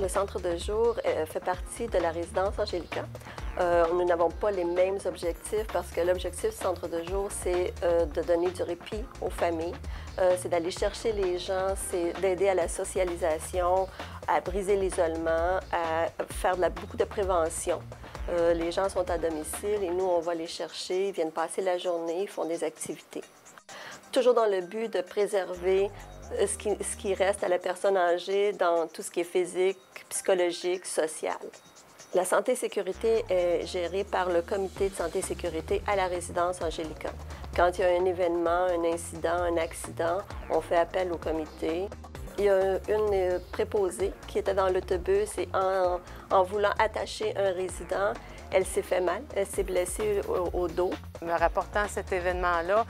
le centre de jour fait partie de la résidence Angelica. Nous n'avons pas les mêmes objectifs parce que l'objectif du centre de jour, c'est de donner du répit aux familles, c'est d'aller chercher les gens, c'est d'aider à la socialisation, à briser l'isolement, à faire beaucoup de prévention. Les gens sont à domicile et nous, on va les chercher, ils viennent passer la journée, ils font des activités. Toujours dans le but de préserver ce qui reste à la personne âgée dans tout ce qui est physique, psychologique, social. La santé-sécurité est gérée par le comité de santé-sécurité à la résidence Angelica. Quand il y a un événement, un incident, un accident, on fait appel au comité. Il y a une préposée qui était dans l'autobus et en voulant attacher un résident, elle s'est fait mal, elle s'est blessée au dos. Me rapportant cet événement-là,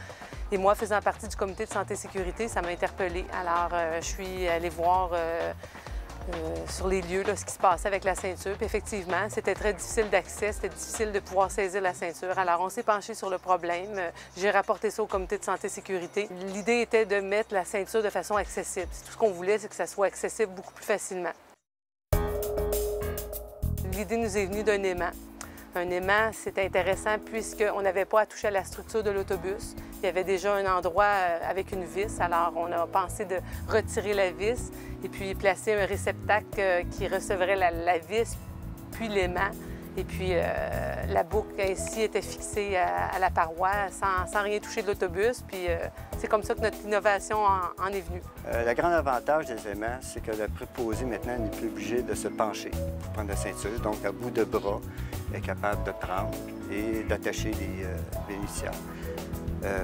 et moi faisant partie du comité de santé-sécurité, ça m'a interpellée. Alors, je suis allée voir sur les lieux là, ce qui se passait avec la ceinture. Puis effectivement, c'était très difficile d'accès, c'était difficile de pouvoir saisir la ceinture. Alors, on s'est penché sur le problème. J'ai rapporté ça au comité de santé-sécurité. L'idée était de mettre la ceinture de façon accessible. Tout ce qu'on voulait, c'est que ça soit accessible beaucoup plus facilement. L'idée nous est venue d'un aimant. Un aimant, c'est intéressant puisqu'on n'avait pas à toucher à la structure de l'autobus. Il y avait déjà un endroit avec une vis, alors on a pensé de retirer la vis et puis placer un réceptacle qui recevrait la vis, puis l'aimant. Et puis la boucle ainsi était fixée à la paroi sans rien toucher de l'autobus. Puis c'est comme ça que notre innovation en est venue. Le grand avantage des aimants, c'est que le préposé maintenant n'est plus obligé de se pencher pour prendre la ceinture. Donc à bout de bras, il est capable de prendre et d'attacher les bénéficiaires.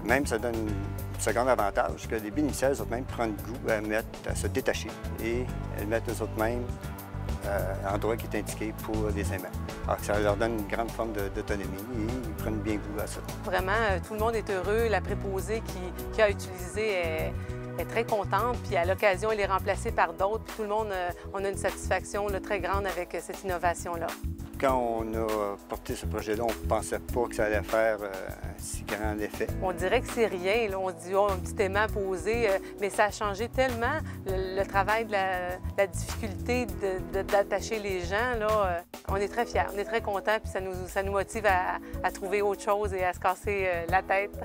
Même ça donne un second avantage que les bénéficiaires ont même prendre goût à se détacher et mettre eux autres mêmes endroit qui est indiqué pour les aimants. Alors que ça leur donne une grande forme d'autonomie et ils prennent bien goût à ça. Vraiment, tout le monde est heureux. La préposée qui a utilisé est très contente. Puis à l'occasion, elle est remplacée par d'autres. Puis tout le monde, on a une satisfaction là, très grande avec cette innovation-là. Quand on a porté ce projet-là, on ne pensait pas que ça allait faire un si grand effet. On dirait que c'est rien. Là. On se dit, oh, un petit aimant posé, mais ça a changé tellement le travail de la difficulté d'attacher les gens. Là. On est très fiers, on est très contents, puis ça nous motive à trouver autre chose et à se casser la tête.